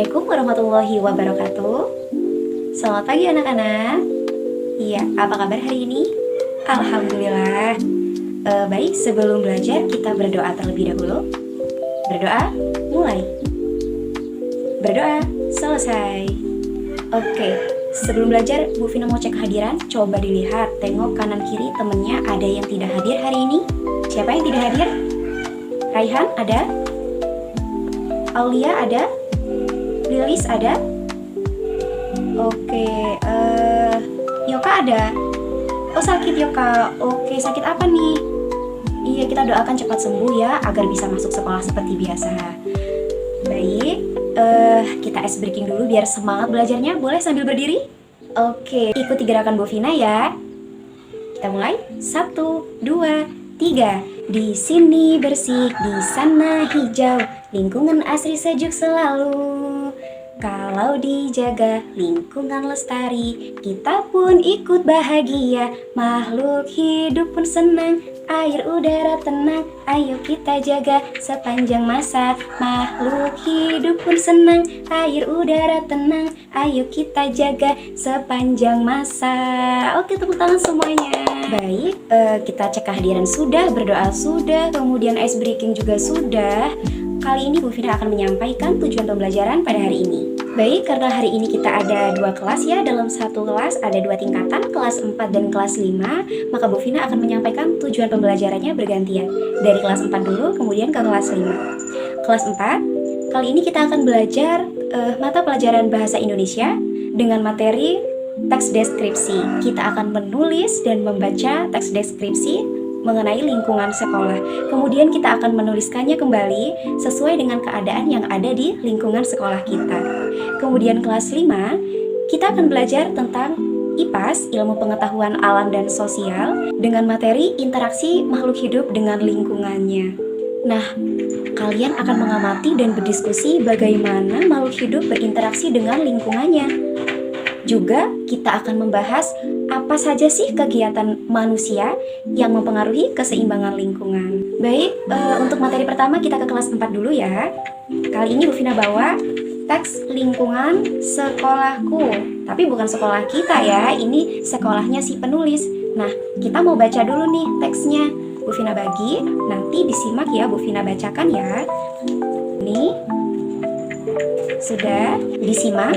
Assalamualaikum warahmatullahi wabarakatuh. Selamat pagi anak-anak. Iya, apa kabar hari ini? Alhamdulillah. Baik, sebelum belajar kita berdoa terlebih dahulu. Berdoa, mulai. Berdoa, selesai. Oke, sebelum belajar Bu Vina mau cek kehadiran. Coba dilihat, tengok kanan kiri temennya ada yang tidak hadir hari ini. Siapa yang tidak hadir? Raihan ada? Aulia ada? Lilis ada? Oke, Yoka ada? Oh, sakit Yoka. Oke, sakit apa nih? Iya, kita doakan cepat sembuh ya, agar bisa masuk sekolah seperti biasa. Baik, kita ice breaking dulu biar semangat belajarnya. Boleh sambil berdiri? Oke, ikuti gerakan Bu Vina ya. Kita mulai. 1, 2, 3. Di sini bersih, di sana hijau, lingkungan asri sejuk selalu. Kalau dijaga lingkungan lestari, kita pun ikut bahagia. Makhluk hidup pun senang, air udara tenang, ayo kita jaga sepanjang masa. Makhluk hidup pun senang, air udara tenang, ayo kita jaga sepanjang masa. Oke, tepuk tangan semuanya. Baik, kita cek kehadiran sudah, berdoa sudah, kemudian ice breaking juga sudah. Kali ini Bu Vina akan menyampaikan tujuan pembelajaran pada hari ini. Baik, karena hari ini kita ada 2 kelas ya, dalam satu kelas ada 2 tingkatan, kelas 4 dan kelas 5, maka Bu Vina akan menyampaikan tujuan pembelajarannya bergantian. Dari kelas 4 dulu, kemudian ke kelas 5. Kelas 4, kali ini kita akan belajar mata pelajaran Bahasa Indonesia dengan materi teks deskripsi. Kita akan menulis dan membaca teks deskripsi mengenai lingkungan sekolah. Kemudian kita akan menuliskannya kembali sesuai dengan keadaan yang ada di lingkungan sekolah kita. Kemudian kelas 5, kita akan belajar tentang IPAS, ilmu pengetahuan alam dan sosial, dengan materi interaksi makhluk hidup dengan lingkungannya. Nah, kalian akan mengamati dan berdiskusi bagaimana makhluk hidup berinteraksi dengan lingkungannya. Juga kita akan membahas apa saja sih kegiatan manusia yang mempengaruhi keseimbangan lingkungan. Baik, untuk materi pertama kita ke kelas 4 dulu ya. Kali ini Bu Vina bawa teks lingkungan sekolahku. Tapi bukan sekolah kita ya, ini sekolahnya si penulis. Nah, kita mau baca dulu nih teksnya. Bu Vina bagi, nanti disimak ya, Bu Vina bacakan ya. Ini sudah disimak.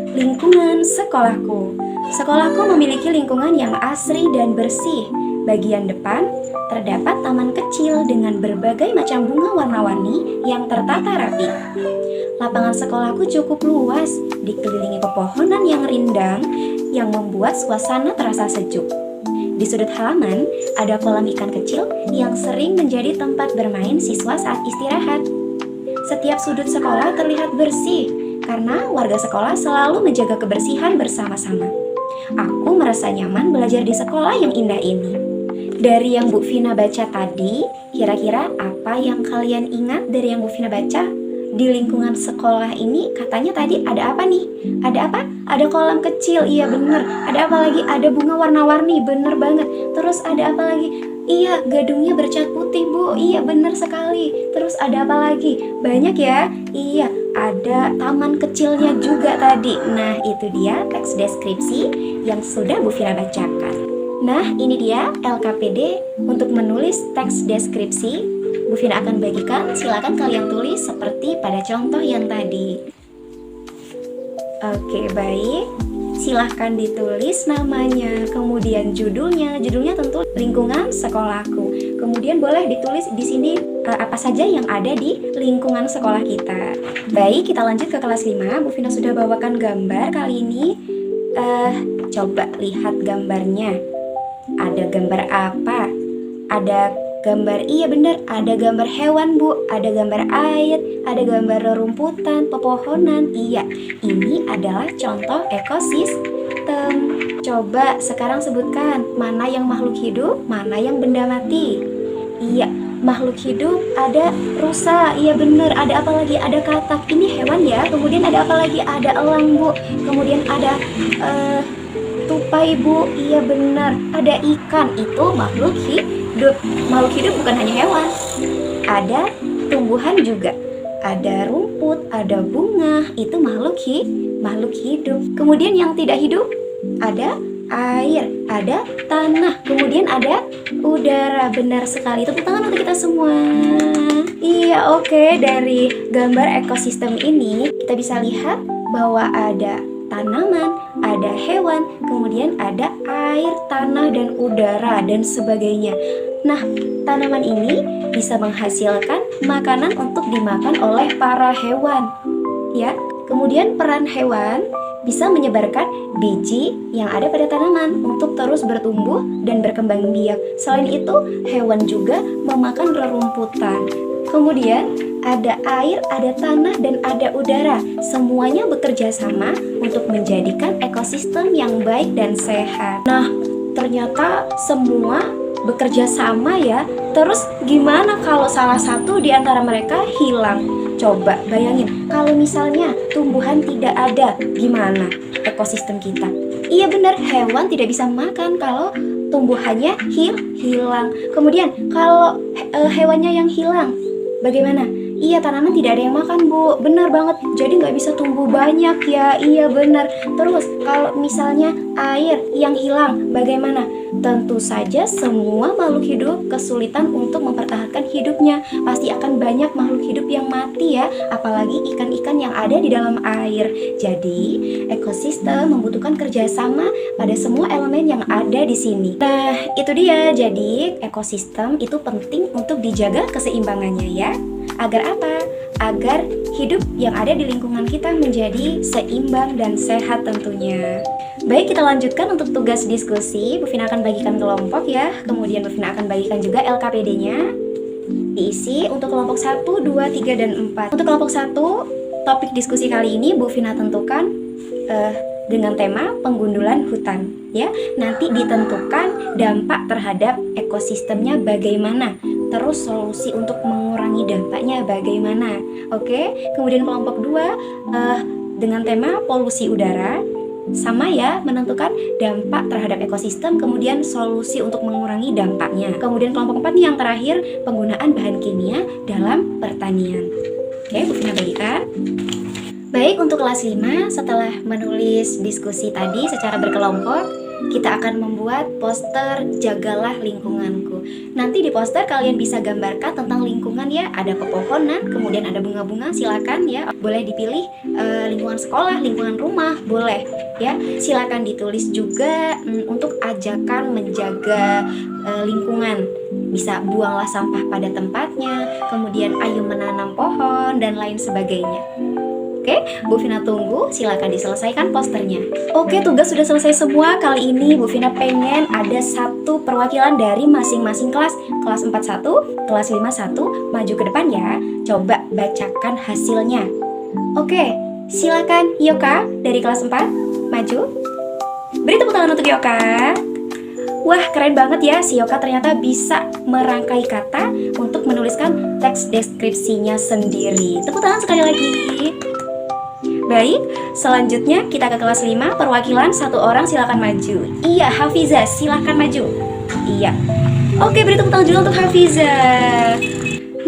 Lingkungan sekolahku. Sekolahku memiliki lingkungan yang asri dan bersih. Bagian depan terdapat taman kecil dengan berbagai macam bunga warna-warni yang tertata rapi. Lapangan sekolahku cukup luas, dikelilingi pepohonan yang rindang yang membuat suasana terasa sejuk. Di sudut halaman ada kolam ikan kecil yang sering menjadi tempat bermain siswa saat istirahat. Setiap sudut sekolah terlihat bersih karena warga sekolah selalu menjaga kebersihan bersama-sama. Aku merasa nyaman belajar di sekolah yang indah ini. Dari yang Bu Vina baca tadi, kira-kira apa yang kalian ingat dari yang Bu Vina baca? Di lingkungan sekolah ini katanya tadi ada apa nih? Ada apa? Ada kolam kecil, iya bener. Ada apa lagi? Ada bunga warna-warni, bener banget. Terus ada apa lagi? Iya, gedungnya bercat putih Bu, iya bener sekali. Terus ada apa lagi? Banyak ya? Iya, ada taman kecilnya juga tadi. Nah, itu dia teks deskripsi yang sudah Bu Vina bacakan. Nah, ini dia LKPD untuk menulis teks deskripsi. Bu Vina akan bagikan, silakan kalian tulis seperti pada contoh yang tadi. Oke, baik. Silahkan ditulis namanya, kemudian judulnya tentu lingkungan sekolahku. Kemudian boleh ditulis di sini apa saja yang ada di lingkungan sekolah kita. Baik, kita lanjut ke kelas 5. Bu Vina sudah bawakan gambar kali ini. Coba lihat gambarnya. Ada gambar apa? Ada gambar, iya benar, ada gambar hewan Bu, ada gambar air, ada gambar rerumputan, pepohonan. Iya, ini adalah contoh ekosistem. Coba sekarang sebutkan mana yang makhluk hidup, mana yang benda mati. Iya, makhluk hidup ada rusa, iya benar. Ada apa lagi? Ada katak, ini hewan ya. Kemudian ada apa lagi? Ada elang Bu. Kemudian ada tupai Bu, iya benar. Ada ikan, itu makhluk hidup. Makhluk hidup bukan hanya hewan, ada tumbuhan juga. ada rumput, ada bunga, itu makhluk hidup. Kemudian yang tidak hidup, ada air, ada tanah, kemudian ada udara. Benar sekali, tepuk tangan untuk kita semua. Iya, oke. Dari gambar ekosistem ini kita bisa lihat bahwa ada tanaman, ada hewan, kemudian ada air, tanah, dan udara, dan sebagainya. Nah, tanaman ini bisa menghasilkan makanan untuk dimakan oleh para hewan, ya. Kemudian peran hewan bisa menyebarkan biji yang ada pada tanaman untuk terus bertumbuh dan berkembang biak. Selain itu, hewan juga memakan rerumputan. Kemudian ada air, ada tanah, dan ada udara. Semuanya bekerja sama untuk menjadikan ekosistem yang baik dan sehat. Nah, ternyata semua bekerja sama ya. Terus gimana kalau salah satu di antara mereka hilang? Coba bayangin, kalau misalnya tumbuhan tidak ada, gimana ekosistem kita? Iya benar, hewan tidak bisa makan kalau tumbuhannya hilang. Kemudian kalau hewannya yang hilang, bagaimana? Iya, tanaman tidak ada yang makan, Bu. Benar banget. Jadi nggak bisa tumbuh banyak ya. Iya, benar. Terus, kalau misalnya air yang hilang, bagaimana? Tentu saja semua makhluk hidup kesulitan untuk mempertahankan hidupnya. Pasti akan banyak makhluk hidup yang mati ya. Apalagi ikan-ikan yang ada di dalam air. Jadi, ekosistem membutuhkan kerjasama pada semua elemen yang ada di sini. Nah, itu dia. Jadi, ekosistem itu penting untuk dijaga keseimbangannya ya. Agar apa? Agar hidup yang ada di lingkungan kita menjadi seimbang dan sehat tentunya. Baik, kita lanjutkan untuk tugas diskusi. Bu Vina akan bagikan kelompok ya. Kemudian Bu Vina akan bagikan juga LKPD-nya. Diisi untuk kelompok 1, 2, 3, dan 4. Untuk kelompok 1, topik diskusi kali ini Bu Vina tentukan dengan tema penggundulan hutan ya. Nanti ditentukan dampak terhadap ekosistemnya bagaimana. Terus solusi untuk mengurangi dampaknya bagaimana. Oke, kemudian kelompok 2 dengan tema polusi udara. Sama ya, menentukan dampak terhadap ekosistem, kemudian solusi untuk mengurangi dampaknya. Kemudian kelompok 4 yang terakhir, penggunaan bahan kimia dalam pertanian. Oke, Bu Vina bagikan. Baik, untuk kelas 5, setelah menulis diskusi tadi secara berkelompok, kita akan membuat poster Jagalah Lingkunganku. Nanti di poster kalian bisa gambarkan tentang lingkungan ya. Ada pepohonan, kemudian ada bunga-bunga, silakan ya. Boleh dipilih lingkungan sekolah, lingkungan rumah, boleh ya. Silakan ditulis juga untuk ajakan menjaga lingkungan. Bisa buanglah sampah pada tempatnya, kemudian ayo menanam pohon, dan lain sebagainya. Oke, Bu Vina tunggu, silakan diselesaikan posternya. Oke, tugas sudah selesai semua. Kali ini Bu Vina pengen ada satu perwakilan dari masing-masing kelas. Kelas 41, kelas 51, maju ke depan ya. Coba bacakan hasilnya. Oke, silakan Yoka dari kelas 4, maju. Beri tepuk tangan untuk Yoka. Wah, keren banget ya, si Yoka ternyata bisa merangkai kata untuk menuliskan teks deskripsinya sendiri. Tepuk tangan sekali lagi. Baik, selanjutnya kita ke kelas 5, perwakilan satu orang silakan maju. Iya, Hafiza, silakan maju. Iya. Oke, beri tepuk tangan juga untuk Hafiza.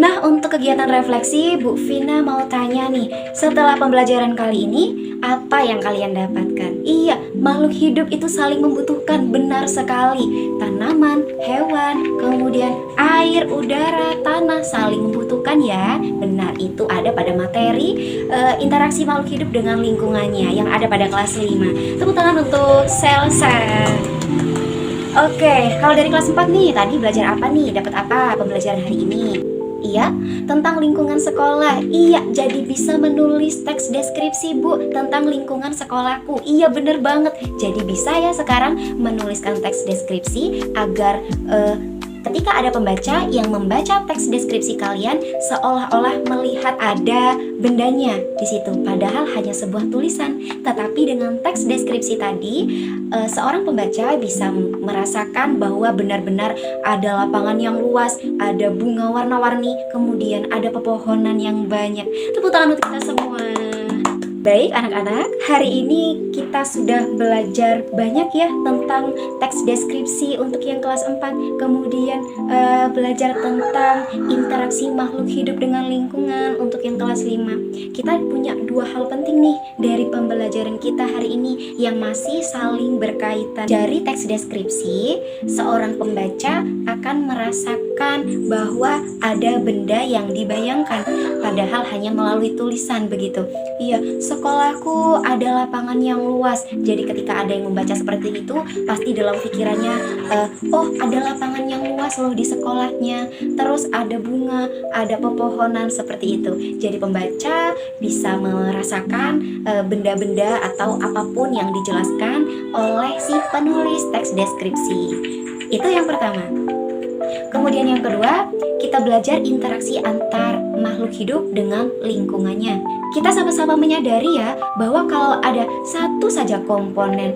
Nah, untuk kegiatan refleksi, Bu Vina mau tanya nih, setelah pembelajaran kali ini, apa yang kalian dapatkan? Iya, makhluk hidup itu saling membutuhkan, benar sekali. Tanaman, hewan, kemudian air, udara, tanah saling membutuhkan ya. Benar, itu ada pada materi interaksi makhluk hidup dengan lingkungannya yang ada pada kelas 5. Tepuk tangan untuk Selsa. Oke, kalau dari kelas 4 nih, tadi belajar apa nih? Dapat apa pembelajaran hari ini? Iya, tentang lingkungan sekolah. Iya, jadi bisa menulis teks deskripsi Bu tentang lingkungan sekolahku. Iya, bener banget. Jadi bisa ya sekarang menuliskan teks deskripsi agar ketika ada pembaca yang membaca teks deskripsi kalian seolah-olah melihat ada bendanya di situ, padahal hanya sebuah tulisan. Tetapi dengan teks deskripsi tadi, seorang pembaca bisa merasakan bahwa benar-benar ada lapangan yang luas, ada bunga warna-warni, kemudian ada pepohonan yang banyak. Tepuk tangan untuk kita semua. Baik anak-anak, hari ini kita sudah belajar banyak ya tentang teks deskripsi untuk yang kelas 4. Kemudian belajar tentang interaksi makhluk hidup dengan lingkungan untuk yang kelas 5. Kita punya dua hal penting nih dari pembelajaran kita hari ini yang masih saling berkaitan. Dari teks deskripsi, seorang pembaca akan merasakan bahwa ada benda yang dibayangkan, padahal hanya melalui tulisan begitu. Iya, sekolahku ada lapangan yang luas. Jadi ketika ada yang membaca seperti itu, pasti dalam pikirannya, oh ada lapangan yang luas loh di sekolahnya. Terus ada bunga, ada pepohonan seperti itu. Jadi pembaca bisa merasakan benda-benda atau apapun yang dijelaskan oleh si penulis teks deskripsi. Itu yang pertama. Kemudian yang kedua, kita belajar interaksi antar makhluk hidup dengan lingkungannya. Kita sama-sama menyadari ya bahwa kalau ada satu saja komponen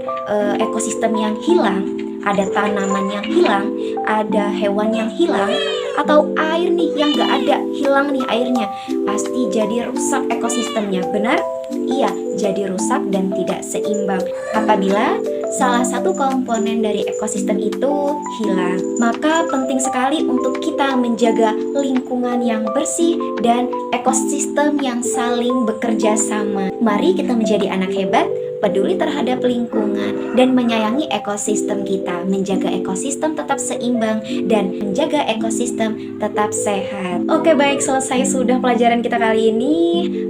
ekosistem yang hilang, ada tanaman yang hilang, ada hewan yang hilang, atau air nih yang gak ada, hilang nih airnya, pasti jadi rusak ekosistemnya, benar? Iya, jadi rusak dan tidak seimbang. Apabila salah satu komponen dari ekosistem itu hilang, maka penting sekali untuk kita menjaga lingkungan yang bersih dan ekosistem yang saling bekerja sama. Mari kita menjadi anak hebat, peduli terhadap lingkungan dan menyayangi ekosistem kita, menjaga ekosistem tetap seimbang dan menjaga ekosistem tetap sehat. Oke, baik, selesai sudah pelajaran kita kali ini.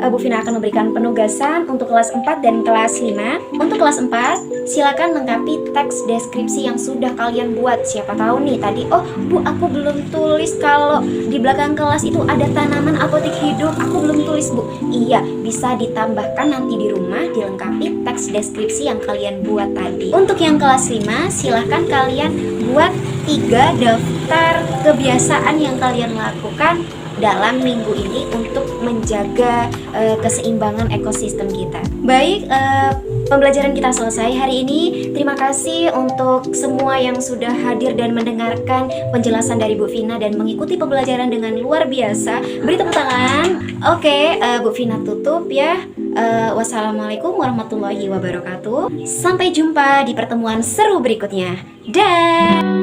Bu Vina akan memberikan penugasan untuk kelas 4 dan kelas 5. Untuk kelas 4, silakan lengkapi teks deskripsi yang sudah kalian buat. Siapa tahu nih tadi, oh Bu, aku belum tulis kalau di belakang kelas itu ada tanaman apotek hidup, aku belum tulis Bu. Iya, bisa ditambahkan nanti di rumah, dilengkapi teks deskripsi yang kalian buat tadi. Untuk yang kelas 5, silahkan kalian buat 3 daftar kebiasaan yang kalian lakukan dalam minggu ini untuk menjaga keseimbangan ekosistem kita. Baik, pembelajaran kita selesai hari ini. Terima kasih untuk semua yang sudah hadir dan mendengarkan penjelasan dari Bu Vina dan mengikuti pembelajaran dengan luar biasa. Beri tepuk tangan. Oke, Bu Vina tutup ya. Wassalamualaikum warahmatullahi wabarakatuh. Sampai jumpa di pertemuan seru berikutnya. Dah.